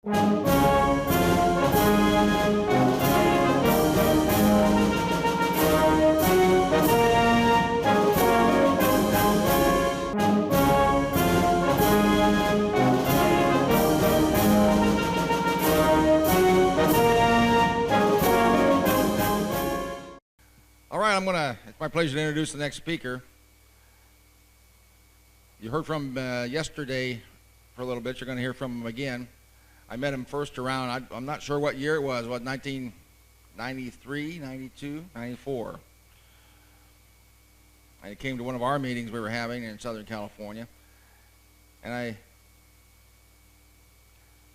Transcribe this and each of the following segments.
All right, it's my pleasure to introduce the next speaker. You heard from yesterday for a little bit. You're going to hear from him again. I met him first around, I'm not sure what year it was, 1993, 92, 94. I came to one of our meetings we were having in Southern California, and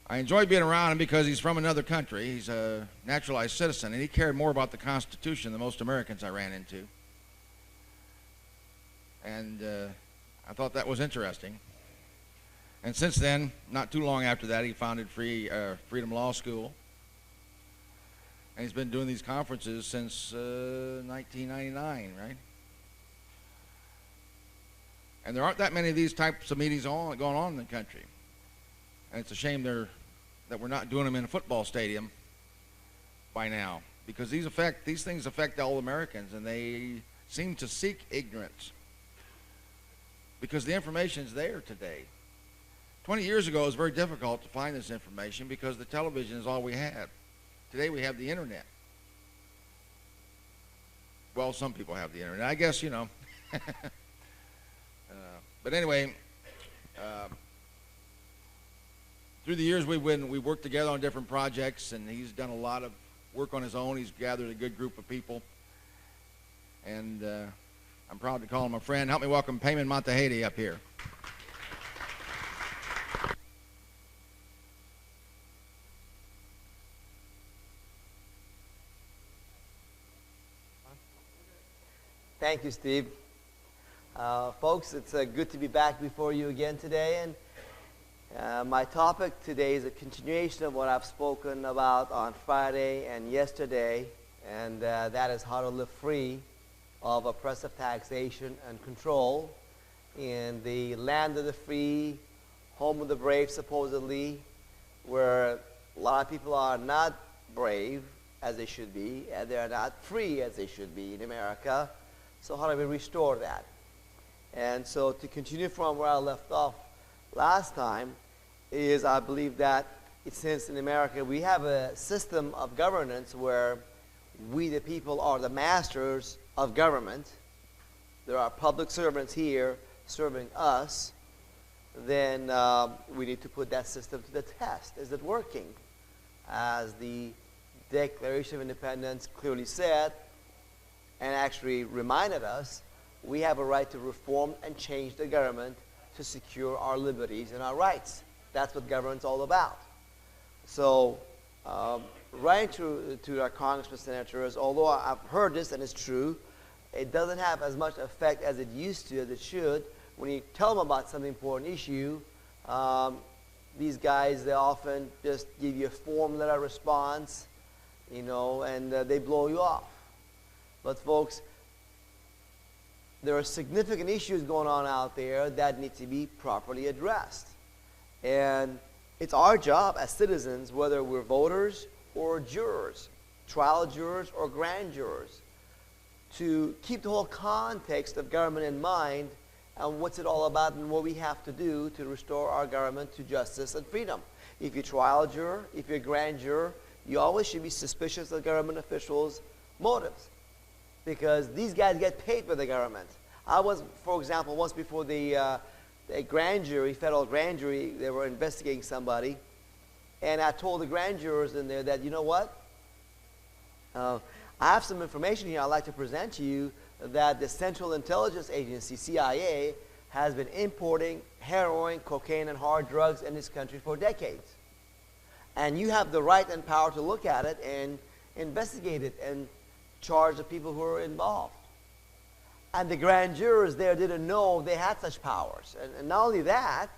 I enjoyed being around him because he's from another country. He's a naturalized citizen, and he cared more about the Constitution than most Americans I ran into. And I thought that was interesting. And since then, not too long after that, he founded Freedom Law School. And he's been doing these conferences since 1999, right? And there aren't that many of these types of meetings going on in the country. And it's a shame that we're not doing them in a football stadium by now, because these things affect all Americans, and they seem to seek ignorance because the information is there today. 20 years ago, it was very difficult to find this information because the television is all we had. Today, we have the internet. Well, some people have the internet, I guess, you know. But anyway, through the years, we worked together on different projects, and he's done a lot of work on his own. He's gathered a good group of people, and I'm proud to call him a friend. Help me welcome Peymon Mottahedeh up here. Thank you, Steve. Folks, it's good to be back before you again today, and my topic today is a continuation of what I've spoken about on Friday and yesterday, and that is how to live free of oppressive taxation and control in the land of the free, home of the brave, supposedly, where a lot of people are not brave as they should be, and they are not free as they should be in America. So how do we restore that? And so to continue from where I left off last time is I believe that since in America we have a system of governance where we the people are the masters of government, there are public servants here serving us, then we need to put that system to the test. Is it working? As the Declaration of Independence clearly said and actually reminded us, we have a right to reform and change the government to secure our liberties and our rights. That's what government's all about. So, right to our congressmen, senators, although I've heard this and it's true, it doesn't have as much effect as it used to, as it should. When you tell them about some important issue, these guys, they often just give you a form letter response, you know, and they blow you off. But folks, there are significant issues going on out there that need to be properly addressed. And it's our job as citizens, whether we're voters or jurors, trial jurors or grand jurors, to keep the whole context of government in mind and what's it all about and what we have to do to restore our government to justice and freedom. If you're a trial juror, if you're a grand juror, you always should be suspicious of government officials' motives, because these guys get paid by the government. I was, for example, once before a grand jury, federal grand jury, they were investigating somebody, and I told the grand jurors in there that, you know what, I have some information here I'd like to present to you that the Central Intelligence Agency, CIA, has been importing heroin, cocaine, and hard drugs in this country for decades. And you have the right and power to look at it and investigate it and charge the people who are involved. And the grand jurors there didn't know they had such powers. And not only that,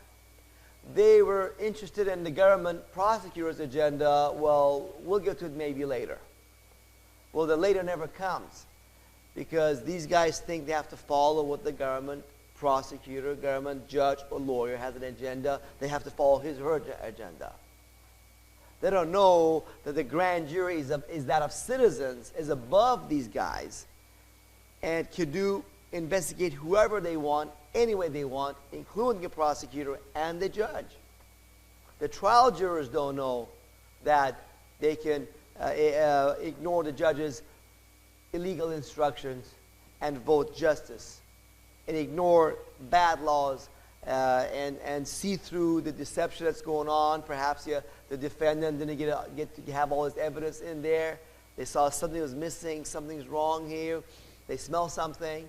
they were interested in the government prosecutor's agenda. Well, we'll get to it maybe later. Well, the later never comes, because these guys think they have to follow what the government prosecutor, government judge, or lawyer has an agenda. They have to follow his or her agenda. They don't know that the grand jury is that of citizens, is above these guys, and can investigate whoever they want, any way they want, including the prosecutor and the judge. The trial jurors don't know that they can ignore the judge's illegal instructions and vote justice, and ignore bad laws and see through the deception that's going on. Perhaps the defendant didn't get to have all this evidence in there. They saw something was missing, something's wrong here. They smell something.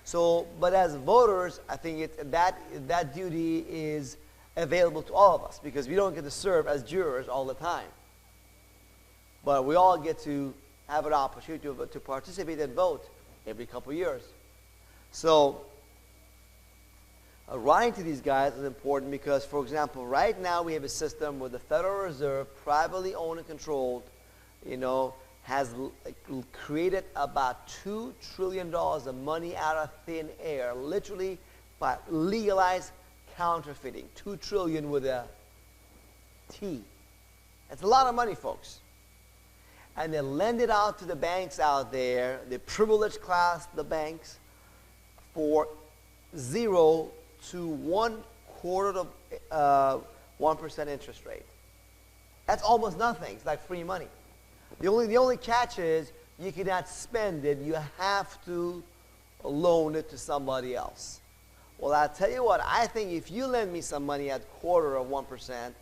So, but as voters, I think that duty is available to all of us, because we don't get to serve as jurors all the time. But we all get to have an opportunity to participate and vote every couple of years. So, writing to these guys is important because, for example, right now we have a system where the Federal Reserve, privately owned and controlled, has created about $2 trillion of money out of thin air, literally by legalized counterfeiting. 2 trillion with a T. That's a lot of money, folks. And they lend it out to the banks out there, the privileged class, the banks, for 0 to 1/4 of 1% interest rate. That's almost nothing. It's like free money. The only catch is you cannot spend it. You have to loan it to somebody else. Well, I'll tell you what, I think if you lend me some money at 1/4 of 1%,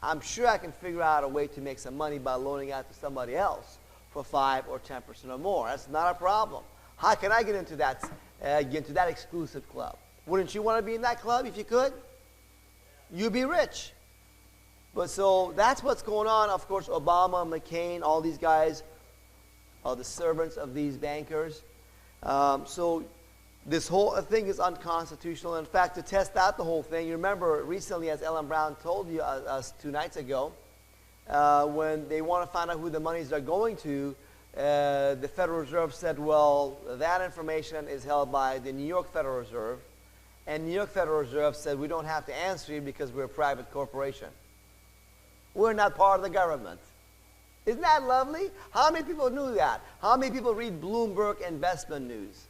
I'm sure I can figure out a way to make some money by loaning out to somebody else for 5 or 10% or more. That's not a problem. How can I get into that exclusive club? Wouldn't you want to be in that club if you could? You'd be rich. But so that's what's going on. Of course, Obama, McCain, all these guys are the servants of these bankers. So this whole thing is unconstitutional. In fact, to test out the whole thing, you remember recently, as Ellen Brown told you us 2 nights ago, when they want to find out who the monies are going to, the Federal Reserve said, well, that information is held by the New York Federal Reserve. And New York Federal Reserve said, we don't have to answer you because we're a private corporation. We're not part of the government. Isn't that lovely? How many people knew that? How many people read Bloomberg investment news?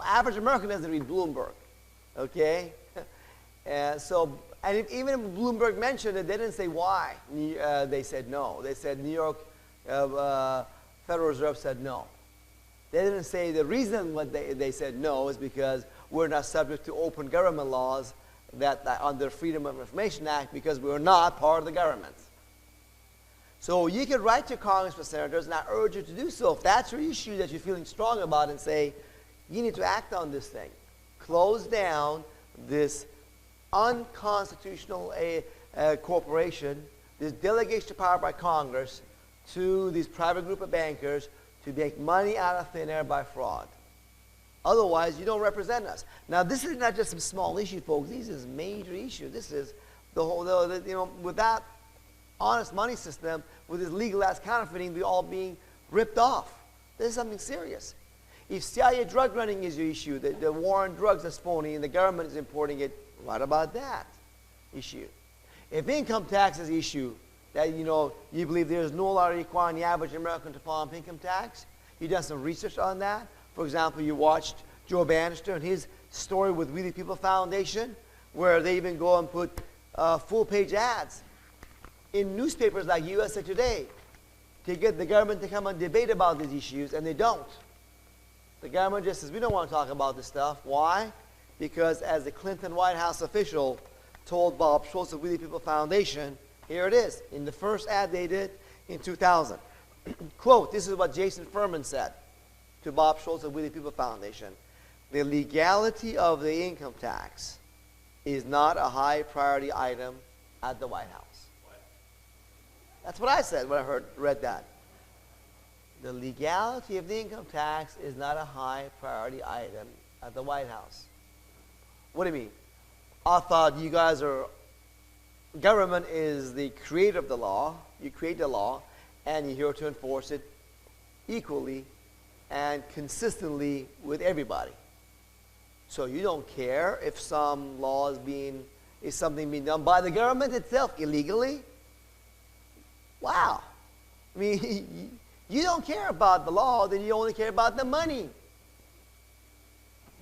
Average American doesn't read Bloomberg, okay? And even if Bloomberg mentioned it, they didn't say why. They said no. They said New York Federal Reserve said no. They didn't say the reason they said no is because we're not subject to open government laws that under Freedom of Information Act, because we're not part of the government. So you can write to Congress or senators, and I urge you to do so. If that's your issue that you're feeling strong about, and say, you need to act on this thing. Close down this unconstitutional corporation, this delegation of power by Congress to these private group of bankers to make money out of thin air by fraud. Otherwise, you don't represent us. Now, this is not just some small issue, folks. This is a major issue. This is the whole, with that honest money system, with this legalized counterfeiting, we're all being ripped off. This is something serious. If CIA drug running is your issue, the war on drugs is phony and the government is importing it, what about that issue? If income tax is the issue, that you believe there's no law requiring the average American to file income tax, you've done some research on that. For example, you watched Joe Bannister and his story with We the People Foundation, where they even go and put full-page ads in newspapers like USA Today to get the government to come and debate about these issues, and they don't. The government just says, we don't want to talk about this stuff. Why? Because as the Clinton White House official told Bob Schultz of We the People Foundation, here it is, in the first ad they did in 2000. Quote, this is what Jason Furman said to Bob Schultz of We the People Foundation. The legality of the income tax is not a high priority item at the White House. What? That's what I said when I read that. The legality of the income tax is not a high priority item at the White House. What do you mean? I thought you guys government is the creator of the law. You create the law, and you're here to enforce it equally and consistently with everybody. So you don't care if some law is something being done by the government itself illegally. Wow. I mean, you don't care about the law, then you only care about the money.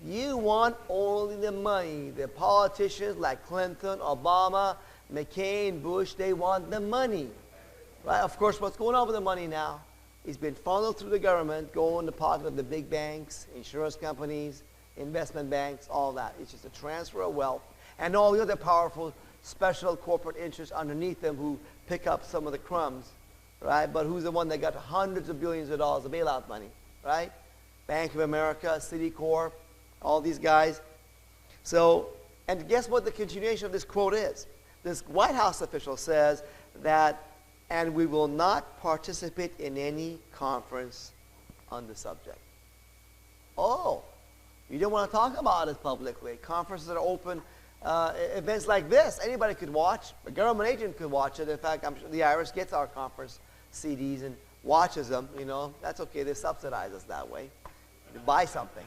You want only the money. The politicians like Clinton, Obama, McCain, Bush, they want the money. Right? Of course, what's going on with the money now? It's been funneled through the government, going in the pocket of the big banks, insurance companies, investment banks, all that. It's just a transfer of wealth. And all the other powerful special corporate interests underneath them who pick up some of the crumbs, right? But who's the one that got hundreds of billions of dollars of bailout money, right? Bank of America, Citicorp, all these guys. So, and guess what the continuation of this quote is? This White House official says that, and we will not participate in any conference on the subject. Oh, you don't want to talk about it publicly. Conferences are open. Events like this, anybody could watch. A government agent could watch it. In fact, I'm sure the IRS gets our conference CDs and watches them. You know, that's okay. They subsidize us that way. You buy something.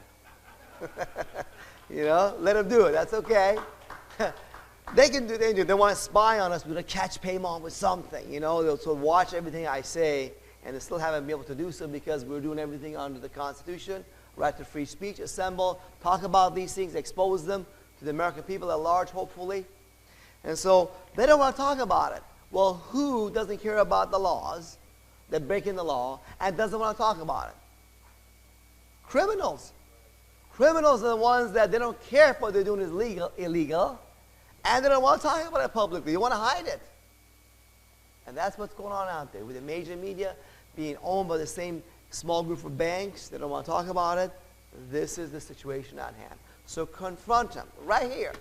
You know, let them do it. That's okay. They can do. They want to spy on us. We're going to catch Peymon with something. You know, they'll sort of watch everything I say, and they still haven't been able to do so because we're doing everything under the Constitution, right to free speech, assemble, talk about these things, expose them to the American people at large, hopefully. And so they don't want to talk about it. Well, who doesn't care about the laws? They're breaking the law and doesn't want to talk about it. Criminals. Criminals are the ones that they don't care if what they're doing is illegal, and they don't want to talk about it publicly. They want to hide it. And that's what's going on out there with the major media being owned by the same small group of banks. They don't want to talk about it. This is the situation at hand. So confront them right here.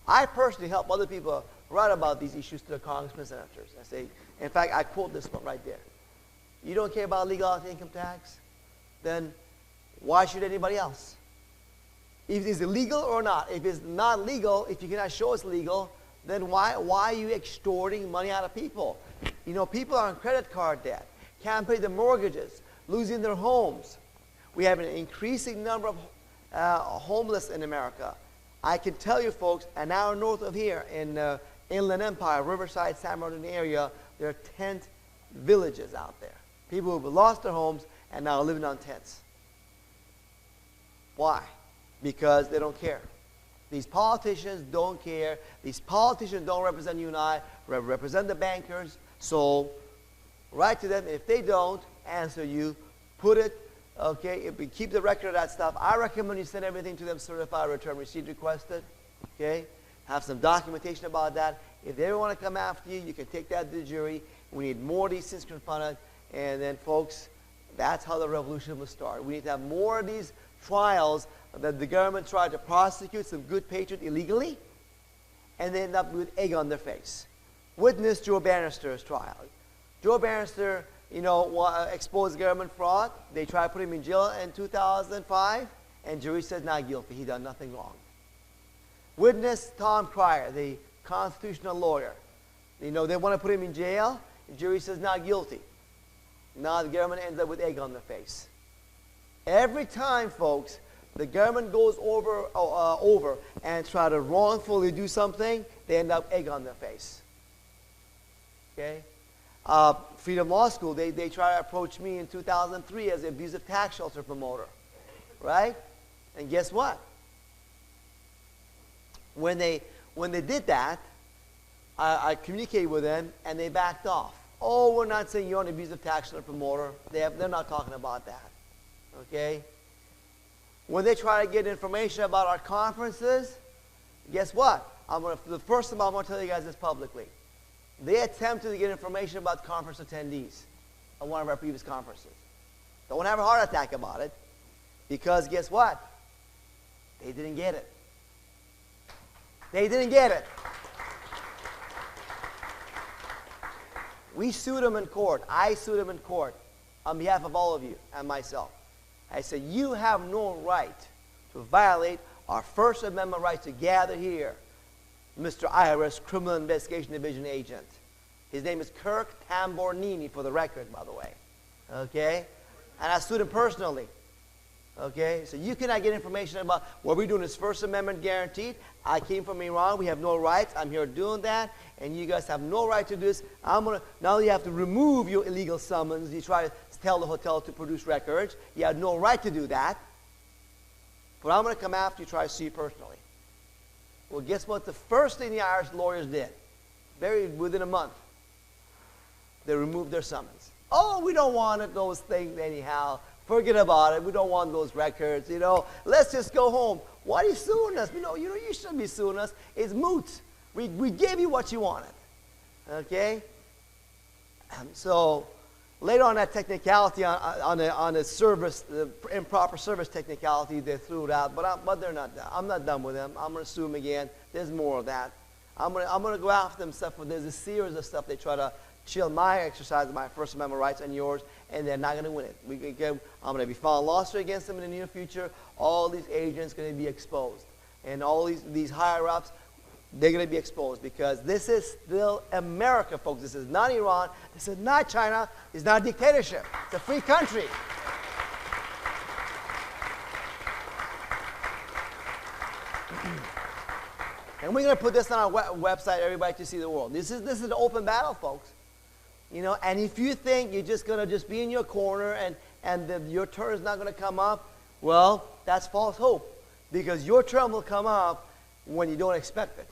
I personally help other people write about these issues to the congressmen and senators. I say, in fact, I quote this one right there. You don't care about legality income tax? Then why should anybody else? If it's illegal or not. If it's not legal, if you cannot show it's legal, then why are you extorting money out of people? You know, people are on credit card debt, can't pay their mortgages, losing their homes. We have an increasing number of homeless in America. I can tell you folks, an hour north of here in Inland Empire, Riverside, San Bernardino area, there are tent villages out there. People who have lost their homes and now are living on tents. Why? Because they don't care. These politicians don't care. These politicians don't represent you and I, represent the bankers. So write to them. If they don't answer you, put it, okay, if we keep the record of that stuff. I recommend you send everything to them certified return receipt requested, okay? Have some documentation about that. If they ever want to come after you, you can take that to the jury. We need more of these things confronted. And then, folks, that's how the revolution will start. We need to have more of these trials that the government tried to prosecute some good patriot illegally, and they end up with egg on their face. Witness Joe Bannister's trial. Joe Bannister, you know, exposed government fraud. They tried to put him in jail in 2005, and jury said not guilty. He done nothing wrong. Witness Tom Cryer, the constitutional lawyer. You know, they want to put him in jail. The jury says not guilty. Now the government ends up with egg on their face. Every time, folks, the government goes over and try to wrongfully do something, they end up egg on their face. Okay? Freedom Law School, they tried to approach me in 2003 as an abusive tax shelter promoter. Right? And guess what? When they did that, I communicated with them and they backed off. Oh, we're not saying you're an abusive tax shelter promoter. They're not talking about that. Okay? When they try to get information about our conferences, guess what? The first time I'm going to tell you guys this publicly. They attempted to get information about conference attendees at one of our previous conferences. Don't have a heart attack about it, because guess what? They didn't get it. They didn't get it. We sued them in court. I sued them in court on behalf of all of you and myself. I said, you have no right to violate our First Amendment right to gather here, Mr. IRS Criminal Investigation Division agent. His name is Kirk Tambornini, for the record, by the way. Okay? And I sued him personally. Okay? So you cannot get information about what we're doing is First Amendment guaranteed. I came from Iran. We have no rights. I'm here doing that. and you guys have no right to do this. Now you have to remove your illegal summons. You try to tell the hotel to produce records. You have no right to do that. But I'm going to come after you, try to sue you personally. Well, guess what? The first thing the Irish lawyers did, within a month, they removed their summons. Oh, we don't want those things anyhow. Forget about it. We don't want those records. Let's just go home. Why are you suing us? You shouldn't be suing us. It's moot. We gave you what you wanted. Okay? So later on, that technicality on the service, the improper service technicality, they threw it out. But they're not done. I'm not done with them. I'm going to sue them again. There's more of that. I'm going to go after them stuff. But there's a series of stuff they try to chill my exercise of my First Amendment rights and yours, and they're not going to win it. I'm going to be filing a lawsuit against them in the near future. All these agents are going to be exposed. And all these higher-ups, they're going to be exposed because this is still America, folks. This is not Iran. This is not China. It's not a dictatorship. It's a free country. And we're going to put this on our website, everybody to see the world. This is an open battle, folks. And if you think you're just going to be in your corner and your turn is not going to come up, well, that's false hope. Because your turn will come up when you don't expect it.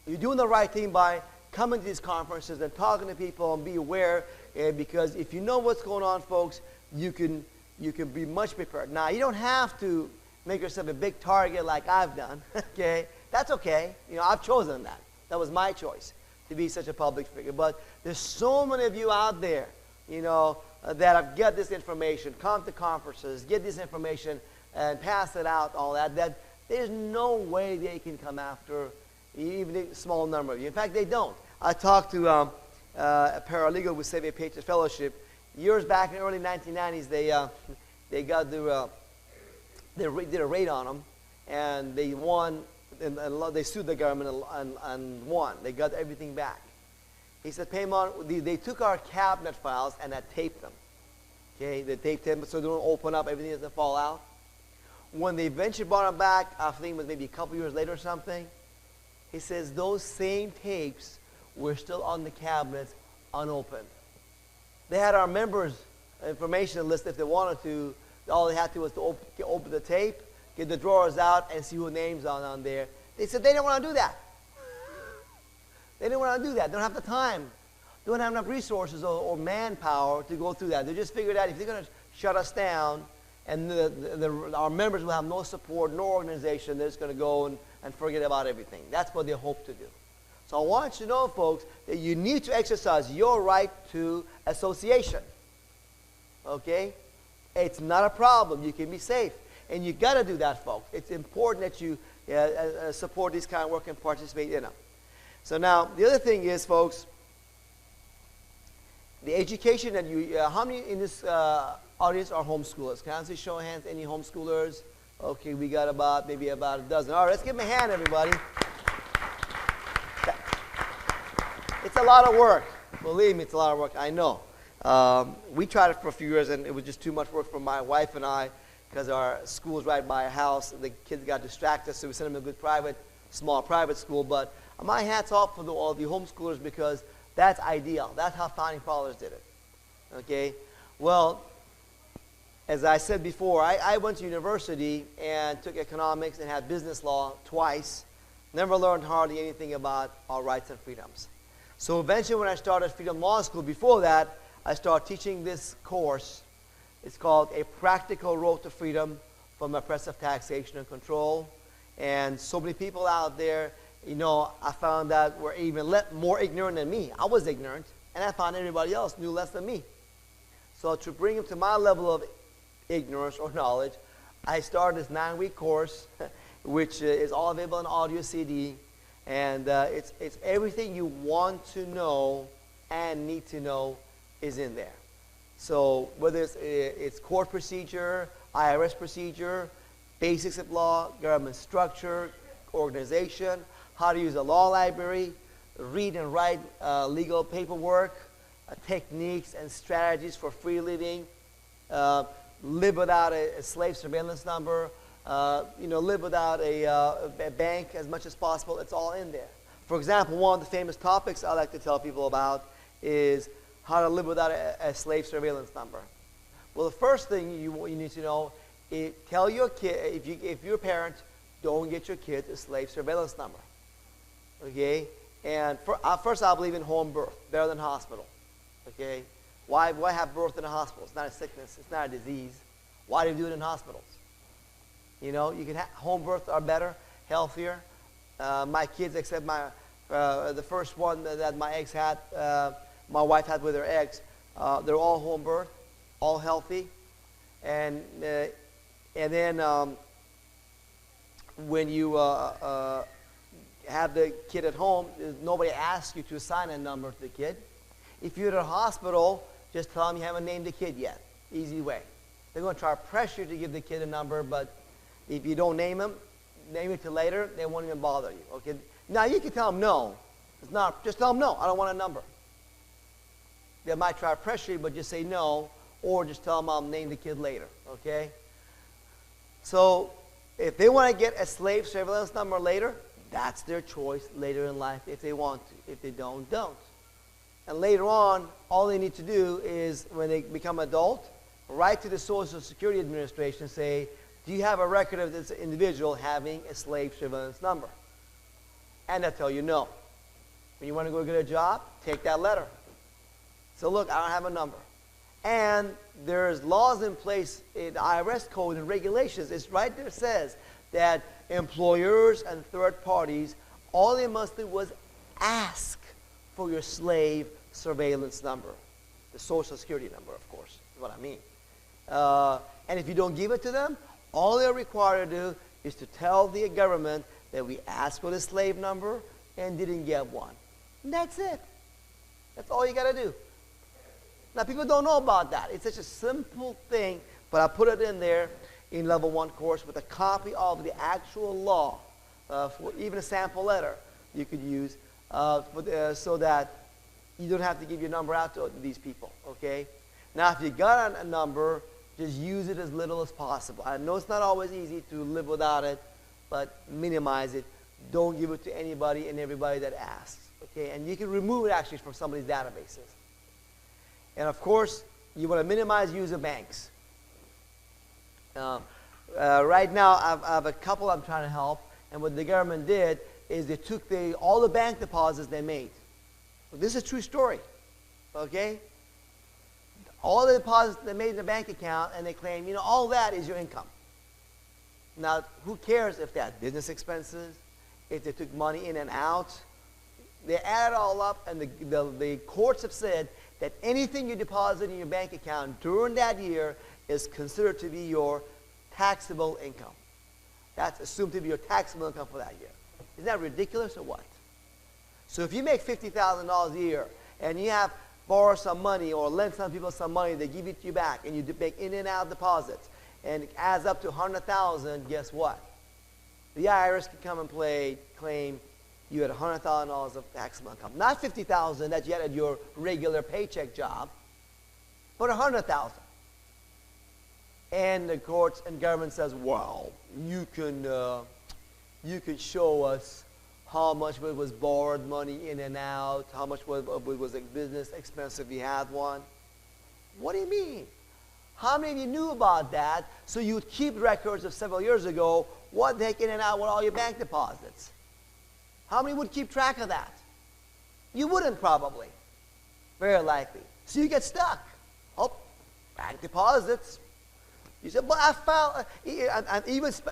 You're doing the right thing by coming to these conferences and talking to people and be aware. Because if you know what's going on, folks, you can be much prepared. Now, you don't have to make yourself a big target like I've done. Okay? That's okay. I've chosen that. That was my choice, to be such a public figure. But there's so many of you out there, that have got this information, come to conferences, get this information, and pass it out, all that there's no way they can come after even a small number of you. In fact, they don't. I talked to a paralegal with Save a Patriot Fellowship. Years back in the early 1990s, they got they did a raid on them, and they won. And they sued the government and won. They got everything back. He said, Peymon, they took our cabinet files and had taped them. Okay, they taped them so they don't open up, everything doesn't fall out. When they eventually brought them back, I think it was maybe a couple years later or something, he says those same tapes were still on the cabinets unopened. They had our members' information list if they wanted to. All they had to was to open the tape, get the drawers out, and see who names on there. They said they didn't want to do that. They didn't want to do that. They don't have the time. They don't have enough resources or manpower to go through that. They just figured out if they're going to shut us down and our members will have no support, no organization, they're just going to go and forget about everything. That's what they hope to do. So I want you to know, folks, that you need to exercise your right to association. Okay? It's not a problem. You can be safe. And you got to do that, folks. It's important that you support this kind of work and participate in them. So now, the other thing is, folks, the education that how many in this audience are homeschoolers? Can I see show of hands, any homeschoolers? Okay, we got maybe about a dozen. All right, let's give them a hand, everybody. It's a lot of work. Believe me, it's a lot of work. I know. We tried it for a few years, and it was just too much work for my wife and I, because our school is right by our house. The kids got distracted, so we sent them to a good small private school. But my hat's off for all the homeschoolers, because that's ideal. That's how Founding Fathers did it. Okay? Well, as I said before, I went to university and took economics and had business law twice. Never learned hardly anything about our rights and freedoms. So eventually when I started Freedom Law School, before that, I started teaching this course. It's called A Practical Road to Freedom from Oppressive Taxation and Control. And so many people out there, I found that were even more ignorant than me. I was ignorant, and I found everybody else knew less than me. So to bring them to my level of ignorance or knowledge, I started this 9-week course, which is all available on audio CD. And it's everything you want to know and need to know is in there. So whether it's court procedure, IRS procedure, basics of law, government structure, organization, how to use a law library, read and write legal paperwork, techniques and strategies for free living, live without a slave surveillance number, live without a bank as much as possible. It's all in there. For example, one of the famous topics I like to tell people about is how to live without a slave surveillance number. Well, the first thing you need to know is tell your kid, if you're a parent, don't get your kid a slave surveillance number. Okay? And first, I believe in home birth, better than hospital. Okay? Why have birth in a hospital? It's not a sickness. It's not a disease. Why do you do it in hospitals? You know, you can home births are better, healthier. My kids, except the first one that my eggs had, my wife had with her eggs, they're all home birth, all healthy. And then when you have the kid at home, nobody asks you to assign a number to the kid. If you're at a hospital, just tell them you haven't named the kid yet. Easy way. They're going to try to pressure you to give the kid a number, but if you don't name it till later, they won't even bother you. Okay? Now you can tell them no. It's not. Just tell them no. I don't want a number. They might try to pressure you, but just say no, or just tell them I'll name the kid later. Okay? So if they want to get a slave surveillance number later, that's their choice later in life if they want to. If they don't, don't. And later on, all they need to do is, when they become adult, write to the Social Security Administration and say, do you have a record of this individual having a slave surveillance number? And they'll tell you no. When you want to go get a job, take that letter. So look, I don't have a number. And there's laws in place in the IRS code and regulations. It's right there. It says that employers and third parties, all they must do was ask for your slave surveillance number. The Social Security number, of course, is what I mean. And if you don't give it to them, all they're required to do is to tell the government that we asked for the slave number and didn't get one. And that's it. That's all you got to do. Now, people don't know about that. It's such a simple thing, but I put it in there in level 1 course with a copy of the actual law, for even a sample letter you could use so that you don't have to give your number out to these people, okay? Now, if you got a number, just use it as little as possible. I know it's not always easy to live without it, but minimize it. Don't give it to anybody and everybody that asks, okay? And you can remove it actually from somebody's databases. And of course, you want to minimize use of banks. Right now, I have a couple I'm trying to help, and what the government did is they took all the bank deposits they made. So this is a true story, okay? All the deposits they made in the bank account, and they claim, you know, all that is your income. Now, who cares if that's business expenses, if they took money in and out? They add it all up, and the courts have said that anything you deposit in your bank account during that year is considered to be your taxable income. That's assumed to be your taxable income for that year. Isn't that ridiculous or what? So if you make $50,000 a year and you have borrow some money or lend some people some money, they give it to you back, and you make in and out deposits, and it adds up to $100,000, guess what? The IRS can come and claim you had $100,000 of taxable income. Not $50,000 that you had at your regular paycheck job, but $100,000. And the courts and government says, well, you can show us how much was borrowed money in and out, how much was a business expense if you had one. What do you mean? How many of you knew about that so you would keep records of several years ago what the heck in and out with all your bank deposits? How many would keep track of that? You wouldn't probably. Very likely. So you get stuck. Oh, bank deposits. You said, but I filed, and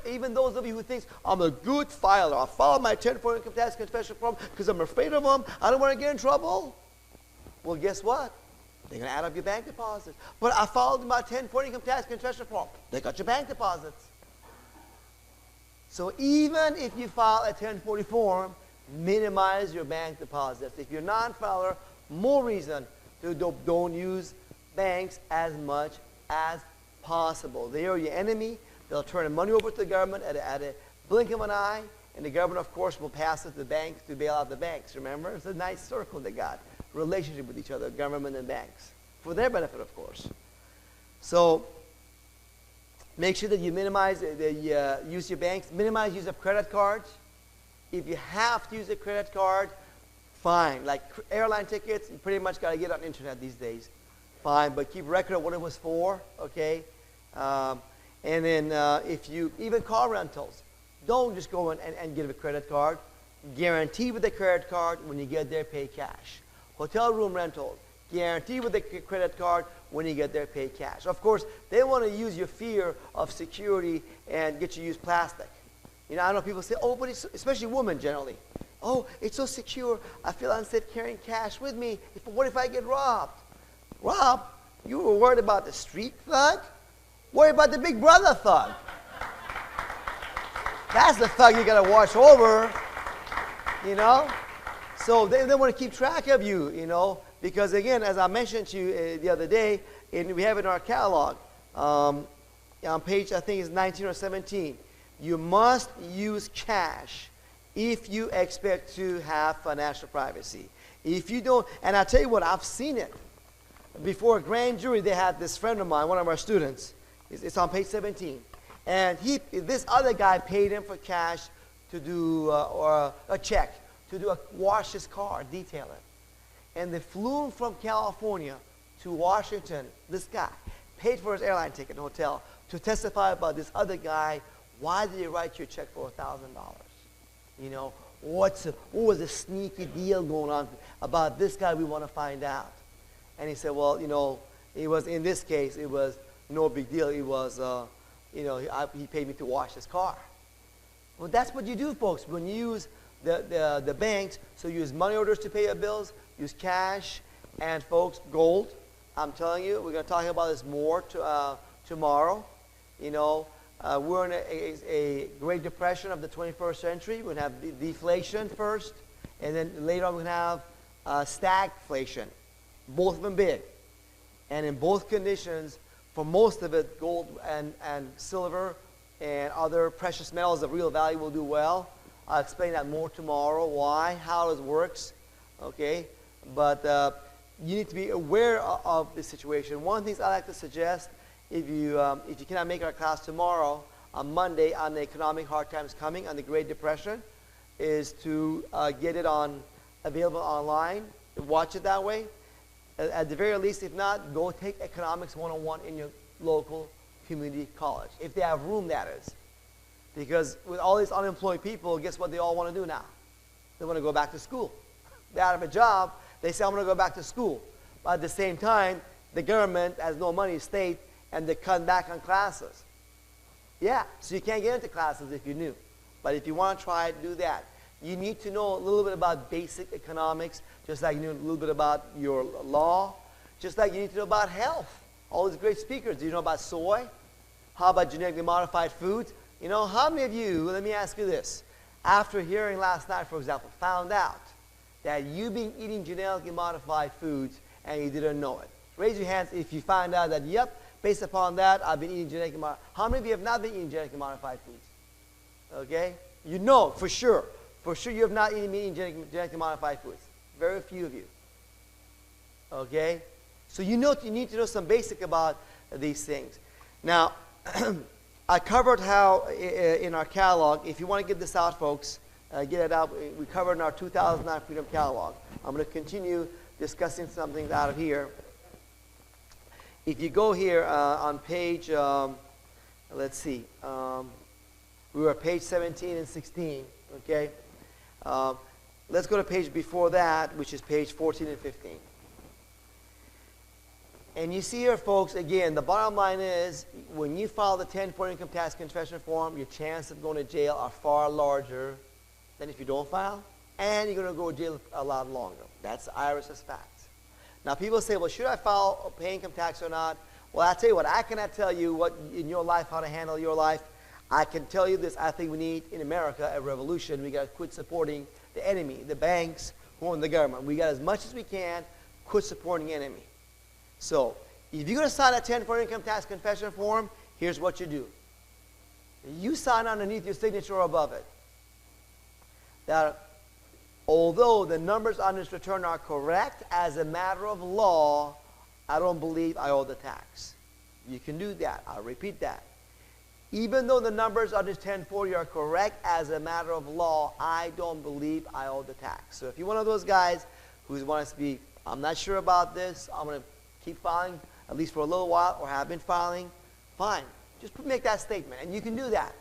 even those of you who think, I'm a good filer, I filed my 1040 income tax confession form because I'm afraid of them, I don't want to get in trouble. Well, guess what? They're going to add up your bank deposits. But I filed my 1040 income tax confession form. They got your bank deposits. So even if you file a 1040 form, minimize your bank deposits. If you're a non-filer, more reason to don't use banks as much as possible. They are your enemy. They'll turn the money over to the government at a blink of an eye, and the government, of course, will pass it to the banks to bail out the banks. Remember? It's a nice circle they got. Relationship with each other, government and banks. For their benefit, of course. So make sure that you minimize use your banks. Minimize use of credit cards. If you have to use a credit card, fine. Like airline tickets, you pretty much got to get on the internet these days. Fine, but keep record of what it was for, okay? And then if you, even car rentals, don't just go and get a credit card. Guarantee with the credit card, when you get there, pay cash. Hotel room rentals, guarantee with the credit card, when you get there, pay cash. Of course, they want to use your fear of security and get you to use plastic. You know, I know people say, oh, but it's, especially women generally. Oh, it's so secure. I feel unsafe carrying cash with me. What if I get robbed? Robbed? You were worried about the street thug? Worry about the big brother thug. That's the thug you got to watch over, you know? So they want to keep track of you, you know, because again, as I mentioned to you the other day, and we have it in our catalog, on page, I think it's 19 or 17, you must use cash if you expect to have financial privacy. If you don't, and I tell you what, I've seen it. Before a grand jury, they had this friend of mine, one of our students, it's on page 17, and this other guy paid him for cash to do, or a check, to wash his car, detail it. And they flew him from California to Washington, this guy, paid for his airline ticket and hotel, to testify about this other guy. Why did he write you a check for $1,000? You know, what was the sneaky deal going on about this guy? We want to find out. And he said, well, you know, it was, in this case, it was no big deal. It was, you know, he paid me to wash his car. Well, that's what you do, folks. When you use the banks, so use money orders to pay your bills, use cash, and folks, gold. I'm telling you, we're going to talk about this more tomorrow. You know, we're in a Great Depression of the 21st century. We're going to have deflation first, and then later on we're going to have stagflation. Both of them big. And in both conditions, for most of it, gold and silver and other precious metals of real value will do well. I'll explain that more tomorrow, why, how it works, okay? But you need to be aware of the situation. One of the things I like to suggest, if you cannot make our class tomorrow, on Monday, on the Economic Hard Times Coming, on the Great Depression, is to get it available online, watch it that way. At the very least, if not, go take Economics 101 in your local community college, if they have room, that is. Because with all these unemployed people, guess what they all want to do now? They want to go back to school. They're out of a job. They say, I'm going to go back to school. But at the same time, the government has no money, state, and they cut back on classes. Yeah, so you can't get into classes if you're new. But if you want to try it, do that. You need to know a little bit about basic economics, just like you know a little bit about your law, just like you need to know about health. All these great speakers. Do you know about soy? How about genetically modified foods? You know, how many of you, let me ask you this, after hearing last night, for example, found out that you've been eating genetically modified foods and you didn't know it? Raise your hands if you found out that, yep, based upon that, I've been eating genetically modified. How many of you have not been eating genetically modified foods? Okay? You know, for sure. For sure you have not been eating genetically modified foods. Very few of you. Okay? So you need to know some basic about these things. Now, I covered how in our catalog, if you want to get this out, folks, get it out. We covered in our 2009 Freedom Catalog. I'm going to continue discussing some things out of here. If you go here on page, let's see, we were at page 17 and 16, okay? Let's go to page before that, which is page 14 and 15. And you see here, folks, again, the bottom line is when you file the 1040 income tax confession form, your chances of going to jail are far larger than if you don't file, and you're going to go to jail a lot longer. That's the IRS's facts. Now, people say, well, should I file pay income tax or not? Well, I'll tell you what, I cannot tell you what in your life, how to handle your life. I can tell you this, I think we need, in America, a revolution. We got to quit supporting the enemy, the banks, who own the government. We got as much as we can, quit supporting the enemy. So, if you're going to sign a 1040 income tax confession form, here's what you do. You sign underneath your signature or above it that although the numbers on this return are correct, as a matter of law, I don't believe I owe the tax. You can do that. I'll repeat that. Even though the numbers on this 1040 are correct, as a matter of law, I don't believe I owe the tax. So if you're one of those guys who wants to be, I'm not sure about this, I'm going to keep filing, at least for a little while, or have been filing, fine. Just make that statement, and you can do that.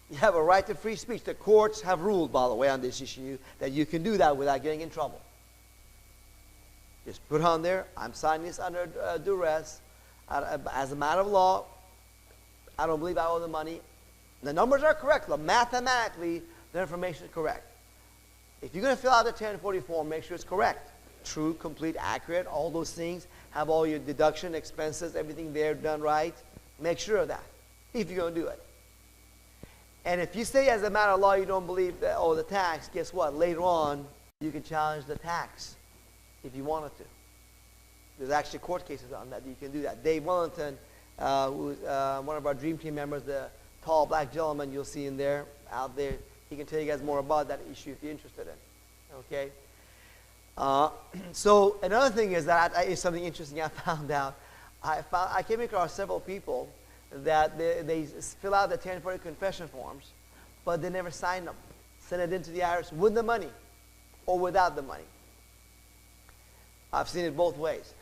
You have a right to free speech. The courts have ruled, by the way, on this issue, that you can do that without getting in trouble. Just put on there, I'm signing this under duress. As a matter of law, I don't believe I owe the money. The numbers are correct. Mathematically, the information is correct. If you're going to fill out the 1040 form, make sure it's correct. True, complete, accurate, all those things. Have all your deduction, expenses, everything there done right. Make sure of that, if you're going to do it. And if you say as a matter of law you don't believe that owe the tax, guess what? Later on, you can challenge the tax if you wanted to. There's actually court cases on that. You can do that. Dave Wellington, who's one of our Dream Team members, the tall black gentleman you'll see in there, out there, he can tell you guys more about that issue if you're interested in. Okay? So another thing is that is something interesting I found out. I came across several people that they fill out the 1040 confession forms, but they never sign them. Send it into the IRS with the money or without the money. I've seen it both ways.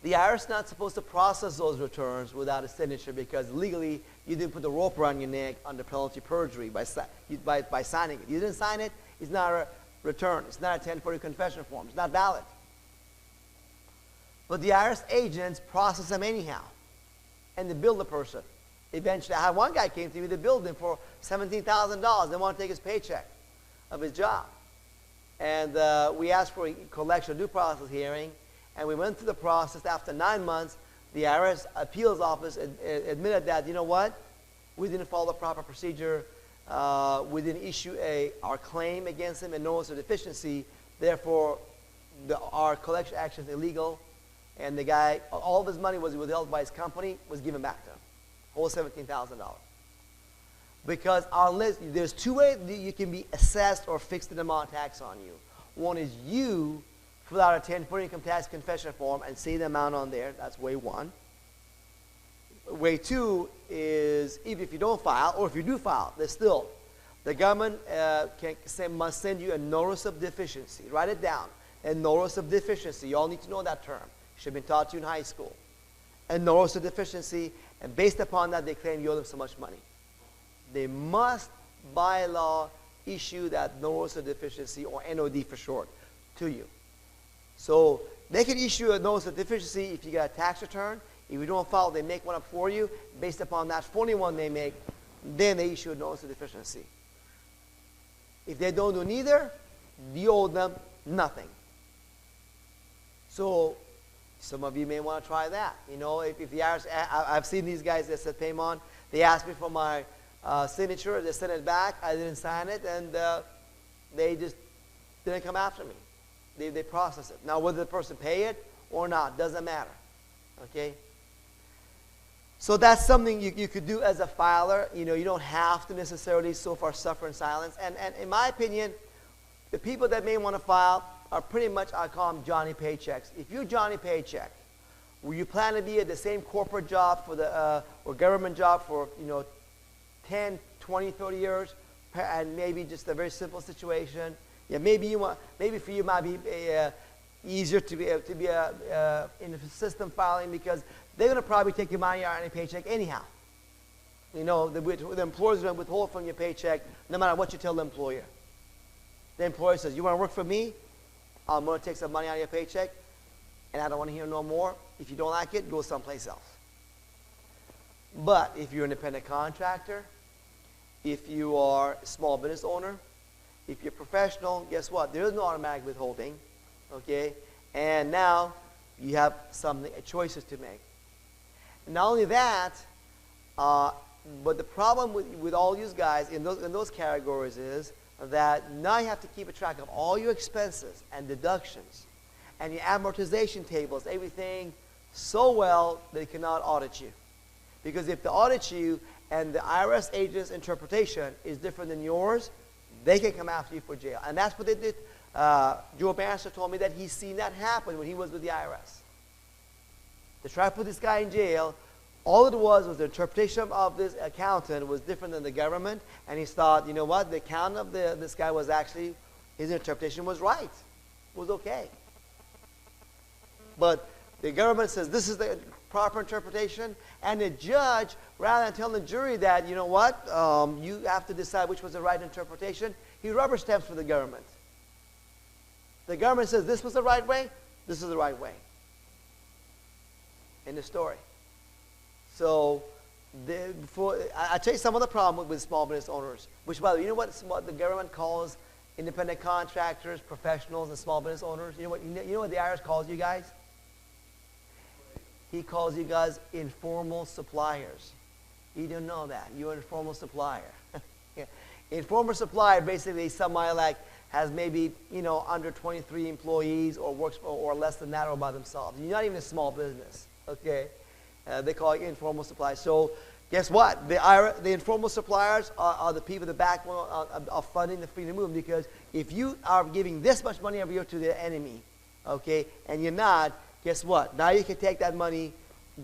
The IRS is not supposed to process those returns without a signature because legally you didn't put the rope around your neck under penalty of perjury by signing it. You didn't sign it, it's not a return. It's not a 1040 confession form. It's not valid. But the IRS agents process them anyhow, and they bill the person. Eventually, I had one guy came to me, they billed him for $17,000. They want to take his paycheck of his job. And we asked for a collection due process hearing, and we went through the process. After 9 months, the IRS appeals office admitted that, you know what, we didn't follow the proper procedure. We didn't issue our claim against him and notice of deficiency. Therefore, our collection action is illegal. And the guy, all of his money was withheld by his company, was given back to him. Whole $17,000. Because there's two ways that you can be assessed or fixed an amount of tax on you. One is you fill out a 1040 income tax confession form and say the amount on there. That's way one. Way two is even if you don't file, or if you do file, there's still, the government must send you a notice of deficiency. Write it down. A notice of deficiency. You all need to know that term. It should have been taught to you in high school. A notice of deficiency, and based upon that, they claim you owe them so much money. They must, by law, issue that notice of deficiency, or NOD for short, to you. So they can issue a notice of deficiency if you get a tax return. If you don't file, they make one up for you. Based upon that phony one they make, then they issue a notice of deficiency. If they don't do neither, you owe them nothing. So some of you may want to try that. You know, if the IRS, I've seen these guys that said Peymon, they asked me for my signature, they sent it back, I didn't sign it, and they just didn't come after me. They processed it. Now, whether the person pay it or not, doesn't matter. Okay? So that's something you could do as a filer. You know, you don't have to necessarily so far suffer in silence. And in my opinion, the people that may want to file are pretty much, I call them Johnny Paychecks. If you're Johnny Paycheck, where you plan to be at the same corporate job for the or government job for 10, 20, 30 years, and maybe just a very simple situation. Yeah, maybe for you it might be easier to be in the system filing because they're going to probably take your money out on a paycheck anyhow. You know, the employer's going to withhold from your paycheck no matter what you tell the employer. The employer says, you want to work for me? I'm going to take some money out of your paycheck, and I don't want to hear no more. If you don't like it, go someplace else. But if you're an independent contractor, if you are a small business owner, if you're professional, guess what? There is no automatic withholding, okay? And now you have choices to make. And not only that, but the problem with all these guys in those categories is that now you have to keep a track of all your expenses and deductions and your amortization tables, everything so well that they cannot audit you. Because if they audit you and the IRS agent's interpretation is different than yours, they can come after you for jail. And that's what they did. Joe Bannister told me that he's seen that happen when he was with the IRS. They tried to put this guy in jail All it was the interpretation of this accountant was different than the government, and he thought, you know what, the accountant of this guy was actually, his interpretation was right. It was okay. But the government says this is the proper interpretation, and the judge, rather than telling the jury that, you know what, you have to decide which was the right interpretation, he rubber stamps for the government. The government says this was the right way, this is the right way. End of story. So, I tell you some of the problem with small business owners, which, by the way, you know what the government calls independent contractors, professionals, and small business owners? You know what the IRS calls you guys? He calls you guys informal suppliers. You don't know that. You're an informal supplier. Yeah. Informal supplier basically somebody like has maybe, you know, under 23 employees or works or less than that or by themselves. You're not even a small business, okay? They call it informal suppliers. So guess what? The informal suppliers are the people, the backbone of funding the freedom movement, because if you are giving this much money every year to the enemy, okay, and you're not, guess what? Now you can take that money,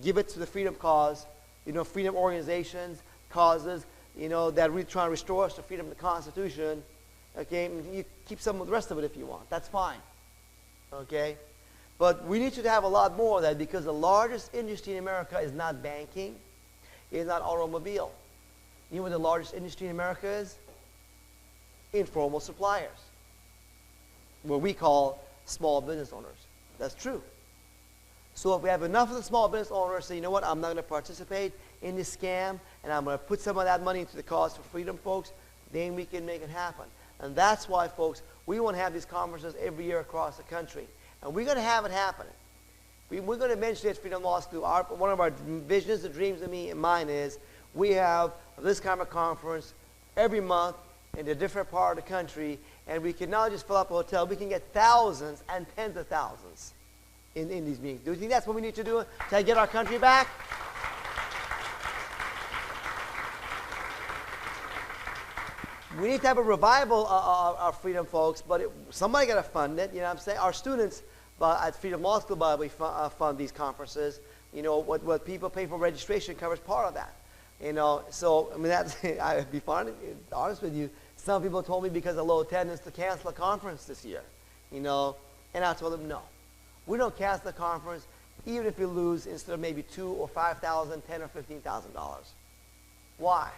give it to the freedom cause, you know, freedom organizations, causes, you know, that really trying to restore us to freedom of the Constitution, okay? And you keep some of the rest of it if you want. That's fine, okay? But we need to have a lot more of that, because the largest industry in America is not banking, it's not automobile. You know what the largest industry in America is? Informal suppliers, what we call small business owners. That's true. So if we have enough of the small business owners say, you know what, I'm not going to participate in this scam, and I'm going to put some of that money into the cause for freedom, folks, then we can make it happen. And that's why, folks, we want to have these conferences every year across the country. And we're going to have it happen. We're going to mention it at Freedom Law School. One of our visions, the dreams of me and mine is we have this kind of conference every month in a different part of the country, and we can not just fill up a hotel, we can get thousands and tens of thousands in these meetings. Do you think that's what we need to do to get our country back? We need to have a revival of freedom, folks, but somebody got to fund it. You know what I'm saying? Our students at Freedom Law School, by the way, fund these conferences. You know, what people pay for registration covers part of that. You know, so, I mean, I'd be honest with you. Some people told me because of low attendance to cancel a conference this year. You know, and I told them, no. We don't cancel the conference even if we lose instead of maybe $2,000 or $5,000, $10,000 or $15,000. Why?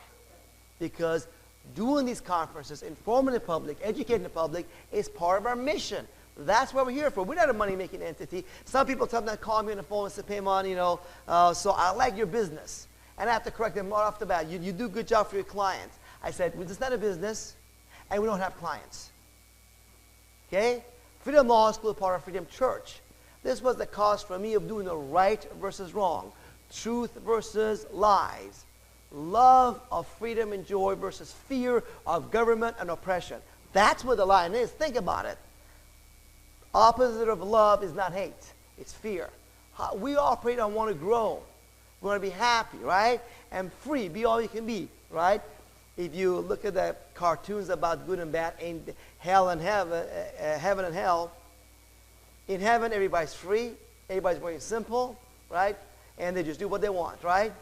Because doing these conferences, informing the public, educating the public, is part of our mission. That's what we're here for. We're not a money-making entity. Some people sometimes call me on the phone and say, Peymon, you know, so I like your business. And I have to correct them right off the bat. You do a good job for your clients. I said, well, it's not a business, and we don't have clients. Okay? Freedom Law School is part of Freedom Church. This was the cost for me of doing the right versus wrong, truth versus lies, love of freedom and joy versus fear of government and oppression. That's what the line is. Think about it. Opposite of love is not hate. It's fear. We operate on want to grow. We want to be happy, right? And free. Be all you can be, right? If you look at the cartoons about good and bad, hell and heaven and hell, in heaven everybody's free. Everybody's very simple, right? And they just do what they want, right?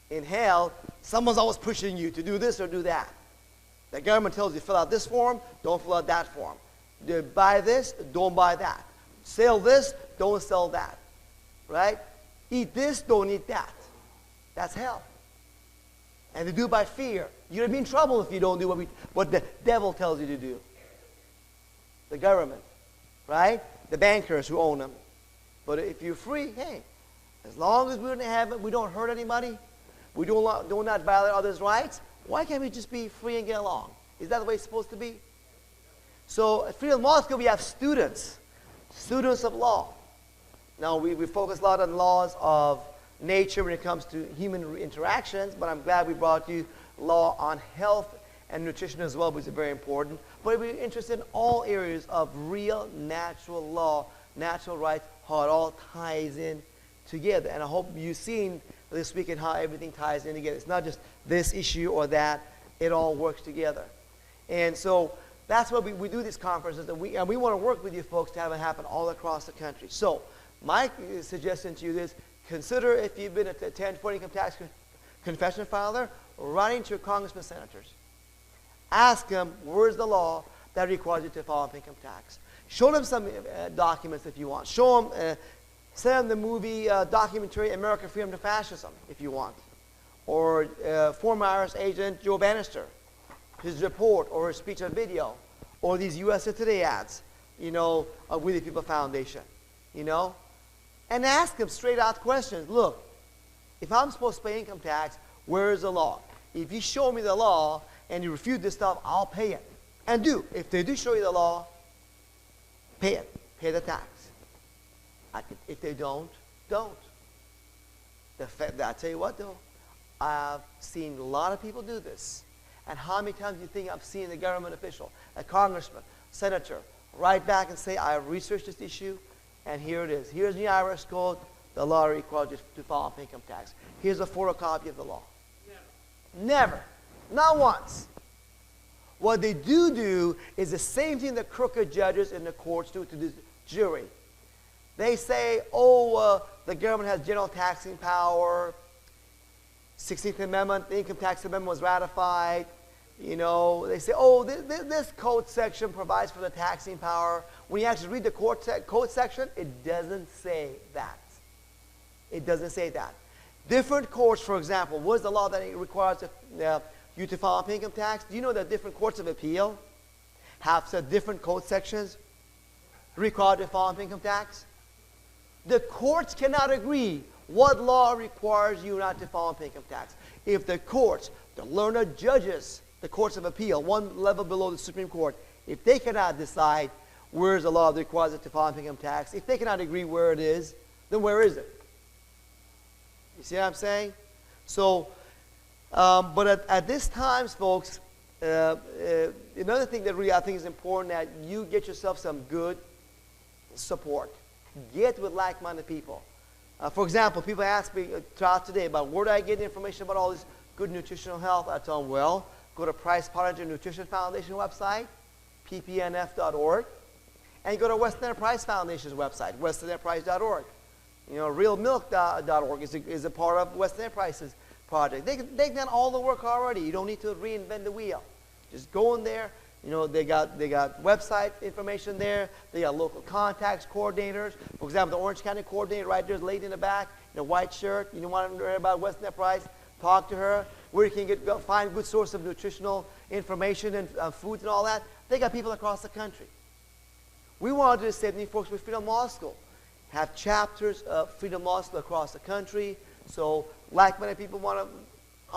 In hell, someone's always pushing you to do this or do that. The government tells you, fill out this form, don't fill out that form. Buy this, don't buy that. Sell this, don't sell that. Right? Eat this, don't eat that. That's hell. And they do it by fear. You're going to be in trouble if you don't do what the devil tells you to do. The government, right? The bankers who own them. But if you're free, hey, as long as we're in heaven, we don't hurt anybody, we do not violate others' rights, why can't we just be free and get along? Is that the way it's supposed to be? So at Freedom Law School, we have students of law. Now, we focus a lot on laws of nature when it comes to human interactions, but I'm glad we brought you law on health and nutrition as well, which is very important. But we're interested in all areas of real natural law, natural rights, how it all ties in together. And I hope you've seen this weekend how everything ties in together. It's not just this issue or that. It all works together. And so that's why we do these conferences, and we want to work with you folks to have it happen all across the country. So my suggestion to you is consider, if you've been a 1040 income tax confession filer, writing to your congressmen, senators. Ask them, where's the law that requires you to file income tax? Show them some documents if you want. Show them, send them the movie documentary American Freedom to Fascism if you want. Or former IRS agent Joe Bannister, his report or his speech on video. Or these USA Today ads, you know, of We the People Foundation, you know. And ask them straight out questions. Look, if I'm supposed to pay income tax, where is the law? If you show me the law and you refute this stuff, I'll pay it. And do. If they do show you the law, pay it. Pay the tax. If they don't, don't. I tell you what, though, I've seen a lot of people do this. And how many times do you think I've seen a government official, a congressman, senator, write back and say, I researched this issue, and here it is. Here's the IRS code. The law requires you to file income tax. Here's a photocopy of the law. Never. Not once. What they do is the same thing that crooked judges in the courts do to the jury. They say, oh, the government has general taxing power. 16th Amendment, the Income Tax Amendment was ratified. You know, they say, oh, this code section provides for the taxing power. When you actually read the code section, it doesn't say that. It doesn't say that. Different courts, for example, what is the law that requires you to file income tax? Do you know that different courts of appeal have said different code sections require to file income tax? The courts cannot agree what law requires you not to file income tax. If the courts, the learned judges, the courts of appeal, one level below the Supreme Court, if they cannot decide where is the law that requires it to file income tax, if they cannot agree where it is, then where is it? You see what I'm saying? So, but at this time, folks, another thing that really I think is important, that you get yourself some good support. Get with like-minded people. For example, people ask me throughout today about where do I get information about all this good nutritional health. I tell them, well, go to Price Pottenger Nutrition Foundation website, ppnf.org, and you go to Western Enterprise Foundation's website, westernenterprise.org. You know, realmilk.org is a part of Western Enterprise's project. They've done all the work already. You don't need to reinvent the wheel. Just go in there. You know, they got website information there. They got local contacts, coordinators. For example, the Orange County coordinator right there is lady in the back in a white shirt. You don't want to know about Western Enterprise? Talk to her. Where you can find good source of nutritional information and foods and all that. They got people across the country. We want to do the same thing, folks, with Freedom Law School. Have chapters of Freedom Law School across the country. So like-minded people I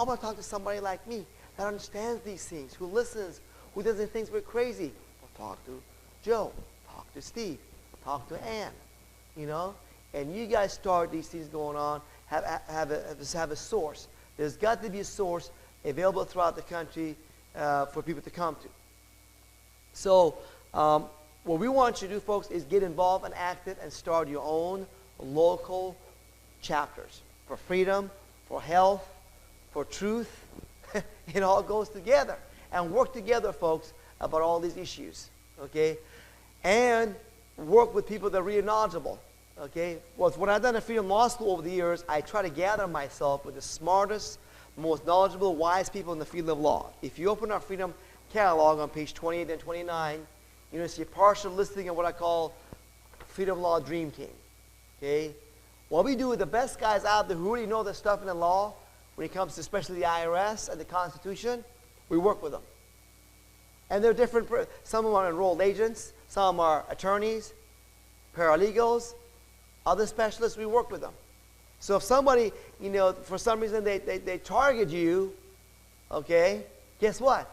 want to talk to somebody like me that understands these things, who listens, who doesn't think we're crazy. Well, talk to Joe, talk to Steve, talk to Ann, you know. And you guys start these things going on, have a source. There's got to be a source available throughout the country for people to come to. So what we want you to do, folks, is get involved and active and start your own local chapters for freedom, for health, for truth. It all goes together. And work together, folks, about all these issues, okay? And work with people that are really knowledgeable, okay? Well, what I've done at Freedom Law School over the years, I try to gather myself with the smartest, most knowledgeable, wise people in the field of law. If you open our Freedom Catalog on page 28 and 29, you're going to see a partial listing of what I call Freedom Law Dream Team, okay? What we do with the best guys out there who really know their stuff in the law, when it comes to especially the IRS and the Constitution, we work with them. And they're different. Some of them are enrolled agents. Some are attorneys, paralegals, other specialists. We work with them. So if somebody, you know, for some reason they target you, okay, guess what?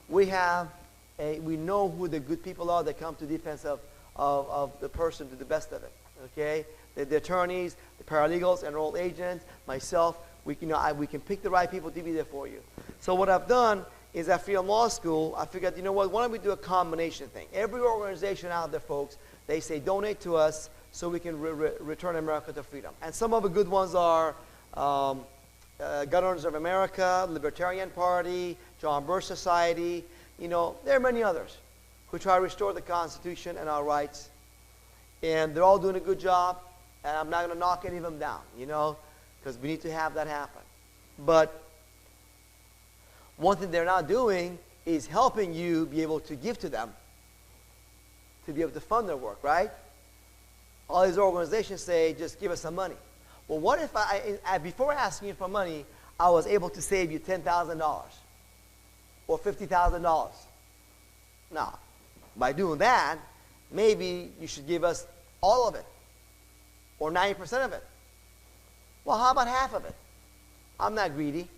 We know who the good people are that come to defense of the person to the best of it, okay? The attorneys, the paralegals, enrolled agents, myself, we can pick the right people to be there for you. So what I've done is at Freedom Law School, I figured, you know what, why don't we do a combination thing? Every organization out there, folks, they say donate to us so we can return America to freedom. And some of the good ones are Gun Owners of America, Libertarian Party, John Birch Society. You know, there are many others who try to restore the Constitution and our rights. And they're all doing a good job. And I'm not going to knock any of them down, you know, because we need to have that happen. But one thing they're not doing is helping you be able to give to them, to be able to fund their work, right? All these organizations say, just give us some money. Well, what if before asking you for money, I was able to save you $10,000 or $50,000? Now, by doing that, maybe you should give us all of it or 90% of it. Well, how about half of it? I'm not greedy.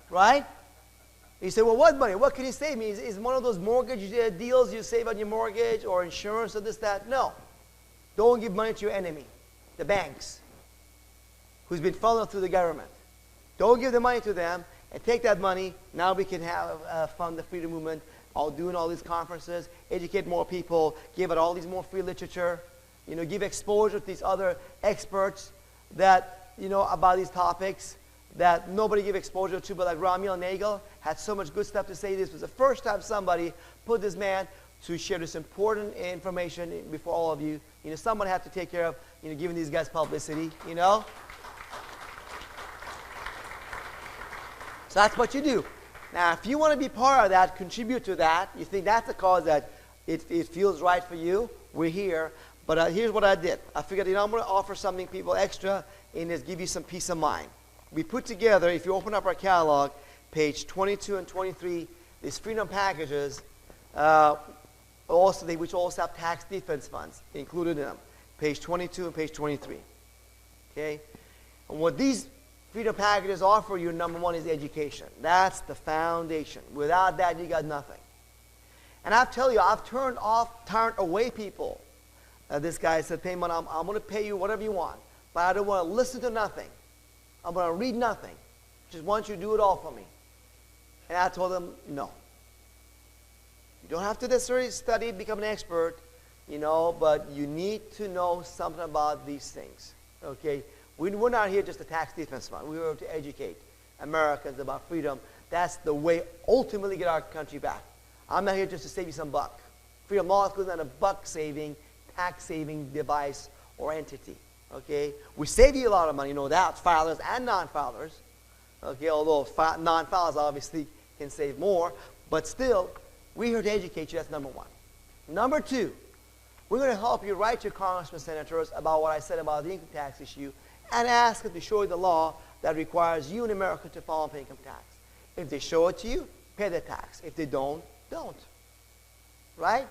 Right? You say, well, what money? What can you save me? Is one of those mortgage deals you save on your mortgage or insurance or this, that? No. Don't give money to your enemy, the banks, who's been funneled through the government. Don't give the money to them and take that money. Now we can have fund the freedom movement, doing all these conferences, educate more people, give out all these more free literature, you know, give exposure to these other experts that, you know, about these topics that nobody gave exposure to, but like Ramiel Nagel had so much good stuff to say. This was the first time somebody put this man to share this important information before all of you. You know, someone had to take care of, you know, giving these guys publicity, you know. So that's what you do. Now, if you want to be part of that, contribute to that, you think that's a cause that it feels right for you, we're here. But here's what I did. I figured, you know, I'm going to offer something people extra and just give you some peace of mind. We put together, if you open up our catalog, page 22 and 23, these freedom packages, which also have tax defense funds included in them. Page 22 and page 23. Okay? And what these freedom packages offer you, number one, is education. That's the foundation. Without that, you got nothing. And I tell you, I've turned away people. This guy said, Peymon, I'm going to pay you whatever you want, but I don't want to listen to nothing. I'm going to read nothing. Just want you to do it all for me. And I told him, no. You don't have to necessarily study, become an expert, you know, but you need to know something about these things. Okay? We're not here just to tax defense fund. We're here to educate Americans about freedom. That's the way ultimately get our country back. I'm not here just to save you some buck. Freedom law is not a buck-saving, tax-saving device or entity. Okay? We save you a lot of money, no doubt, filers and non-filers. Okay? Although non-filers obviously can save more, but still, we're here to educate you. That's number one. Number two, we're going to help you write your congressmen, senators about what I said about the income tax issue and ask them to show you the law that requires you in America to file and pay income tax. If they show it to you, pay the tax. If they don't, don't. Right?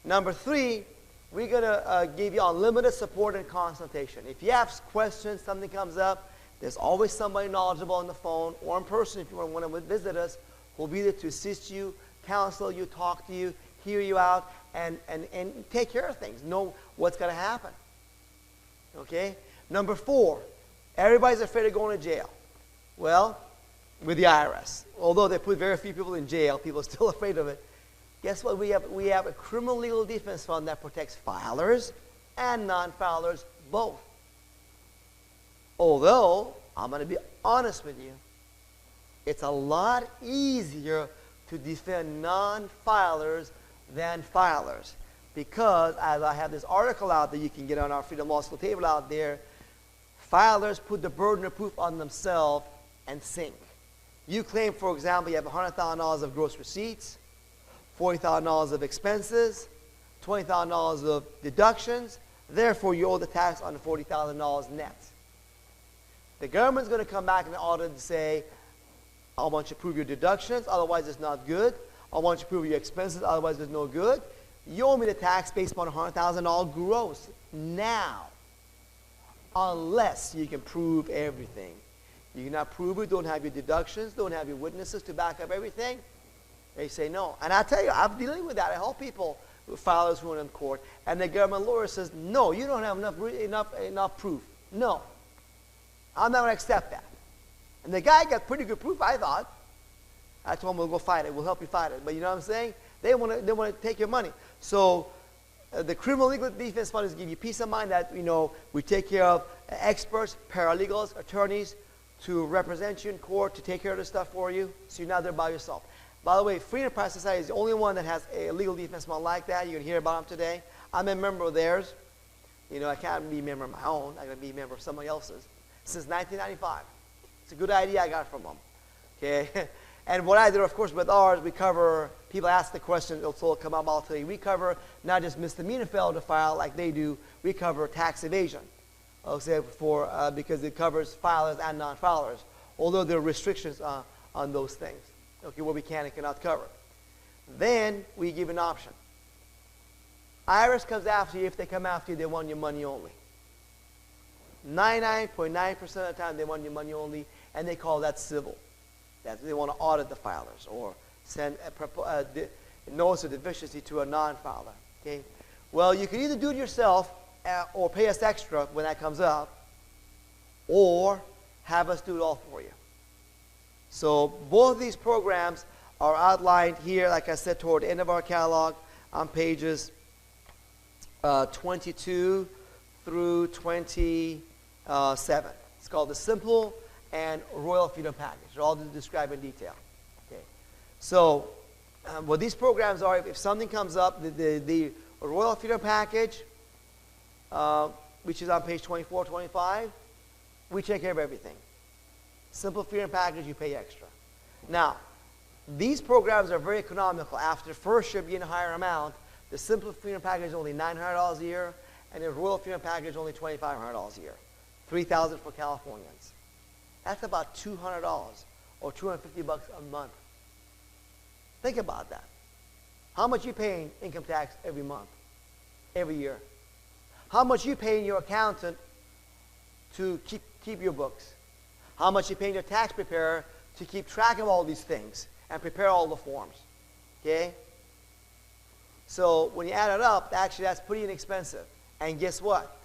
Number three, we're going to give you unlimited support and consultation. If you have questions, something comes up, there's always somebody knowledgeable on the phone or in person if you want to visit us who will be there to assist you, counsel you, talk to you, hear you out, and take care of things. Know what's going to happen. Okay? Number four, everybody's afraid of going to jail. Well, with the IRS. Although they put very few people in jail, people are still afraid of it. Guess what? We have a criminal legal defense fund that protects filers and non-filers both. Although, I'm going to be honest with you, it's a lot easier to defend non-filers than filers. Because, as I have this article out that you can get on our Freedom Law School table out there, filers put the burden of proof on themselves and sink. You claim, for example, you have $100,000 of gross receipts, $40,000 of expenses, $20,000 of deductions. Therefore, you owe the tax on the $40,000 net. The government's going to come back in the audit and say, I want you to prove your deductions, otherwise it's not good. I want you to prove your expenses, otherwise it's no good. You owe me the tax based upon $100,000 gross now, unless you can prove everything. You cannot prove it, don't have your deductions, don't have your witnesses to back up everything. They say no. And I tell you, I'm dealing with that. I help people, filers who are in court, and the government lawyer says, no, you don't have enough proof. No. I'm not going to accept that. And the guy got pretty good proof, I thought. I told him, we'll go fight it. We'll help you fight it. But you know what I'm saying? They want to take your money. So the criminal legal defense fund is to give you peace of mind that, you know, we take care of experts, paralegals, attorneys to represent you in court, to take care of this stuff for you, so you're not there by yourself. By the way, Freedom Press Society is the only one that has a legal defense fund like that. You're going to hear about them today. I'm a member of theirs. You know, I can't be a member of my own. I got to be a member of somebody else's. Since 1995. It's a good idea I got from them. Okay? And what I do, of course, with ours, we cover, people ask the question, it'll come up, I'll tell you, we cover not just misdemeanor failure to file like they do, we cover tax evasion. Okay, because it covers filers and non-filers, although there are restrictions on those things, okay, what we can and cannot cover. Then we give an option. IRS comes after you. If they come after you, they want your money only. 99.9% of the time, they want your money only, and they call that civil. They want to audit the filers or send a notice of deficiency to a non-filer. Okay? Well, you can either do it yourself or pay us extra when that comes up, or have us do it all for you. So both of these programs are outlined here, like I said, toward the end of our catalog on pages 22 through 27. It's called the Simple and Royal Freedom Package. They're all described in detail. Okay. So what these programs are, if something comes up, the Royal Freedom Package, which is on page 24, 25, we take care of everything. Simple Freedom Package, you pay extra. Now, these programs are very economical. After the first year being a higher amount, the Simple Freedom Package is only $900 a year, and the Royal Freedom Package is only $2,500 a year. $3,000 for Californians. That's about $200 or $250 a month. Think about that. How much you paying income tax every month, every year? How much you paying your accountant to keep your books? How much you paying your tax preparer to keep track of all these things and prepare all the forms? Okay? So when you add it up, actually that's pretty inexpensive. And guess what?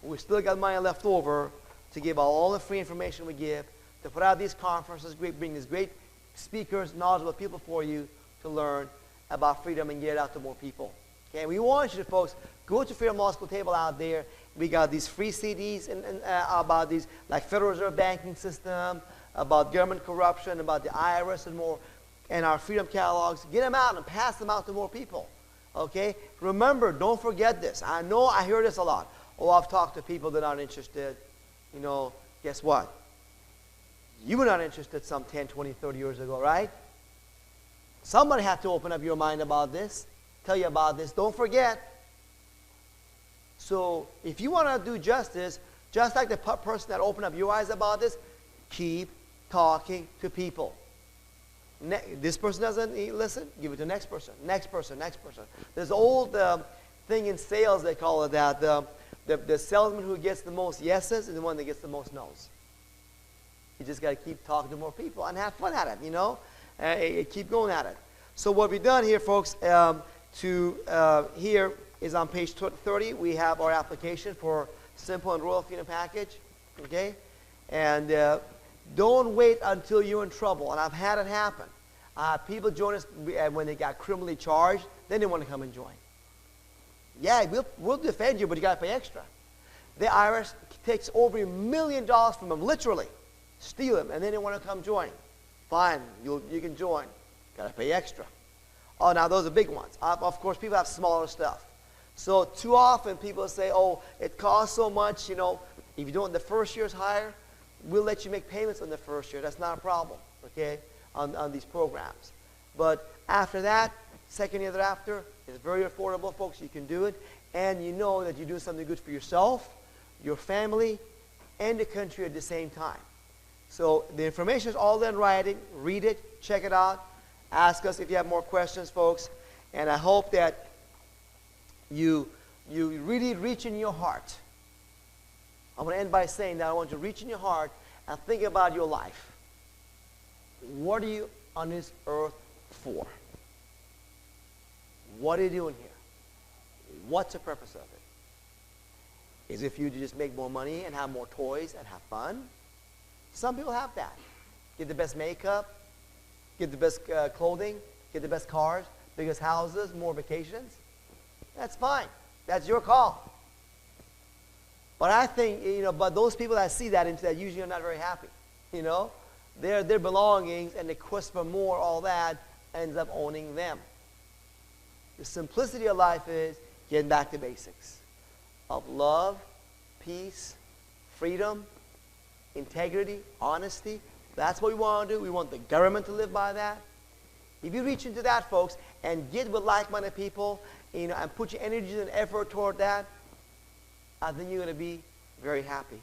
We still got money left over to give all the free information we give, to put out these conferences, bring these great speakers, knowledgeable people for you to learn about freedom and get it out to more people. Okay, we want you to, folks, go to Freedom Law School table out there. We got these free CDs about these, like Federal Reserve banking system, about government corruption, about the IRS and more, and our freedom catalogs. Get them out and pass them out to more people. Okay? Remember, don't forget this. I know I hear this a lot. Oh, I've talked to people that aren't interested. You know, guess what? You were not interested some 10, 20, 30 years ago, right? Somebody had to open up your mind about this, tell you about this. Don't forget. So if you want to do justice, just like the person that opened up your eyes about this, keep talking to people. This person doesn't listen, give it to the next person, next person, next person. There's an old thing in sales, they call it that. The salesman who gets the most yeses is the one that gets the most no's. You just got to keep talking to more people and have fun at it, you know. Keep going at it. So what we've done here, folks, here is on page 30. We have our application for Simple and Royal Freedom Package, okay? And don't wait until you're in trouble. And I've had it happen. People join us when they got criminally charged. Then they want to come and join. Yeah, we'll defend you, but you got to pay extra. The IRS takes over $1 million from them, literally. Steal them, and then they want to come join. Fine, you can join. Got to pay extra. Oh, now those are big ones. Of course, people have smaller stuff. So too often people say, oh, it costs so much, you know. If you don't, the first year's higher, we'll let you make payments on the first year. That's not a problem, okay, on these programs. But after that, second year thereafter, it's very affordable, folks. You can do it. And you know that you're doing something good for yourself, your family, and the country at the same time. So the information is all in writing. Read it. Check it out. Ask us if you have more questions, folks. And I hope that you really reach in your heart. I'm going to end by saying that I want you to reach in your heart and think about your life. What are you on this earth for? What are you doing here? What's the purpose of it? Is it for you to just make more money and have more toys and have fun? Some people have that. Get the best makeup, get the best clothing, get the best cars, biggest houses, more vacations. That's fine. That's your call. But I think, you know, but those people that see that into that usually are not very happy. You know, their belongings and the quest for more, all that ends up owning them. The simplicity of life is getting back to basics. of love, peace, freedom, integrity, honesty. That's what we want to do. We want the government to live by that. If you reach into that, folks, and get with like-minded people, you know, and put your energy and effort toward that, I think you're going to be very happy.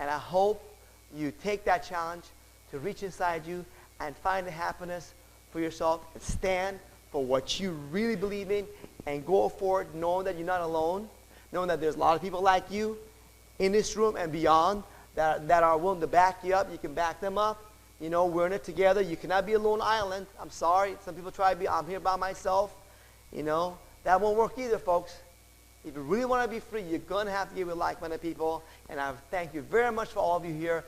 And I hope you take that challenge to reach inside you and find the happiness for yourself and stand for what you really believe in and go forward knowing that you're not alone, knowing that there's a lot of people like you in this room and beyond that are willing to back you up. You can back them up. You know, we're in it together. You cannot be a lone island. I'm sorry. Some people try to be, I'm here by myself. You know, that won't work either, folks. If you really want to be free, you're going to have to get with like-minded people. And I thank you very much for all of you here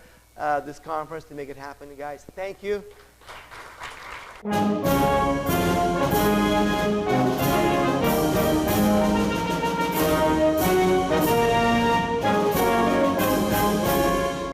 this conference to make it happen, guys. Thank you.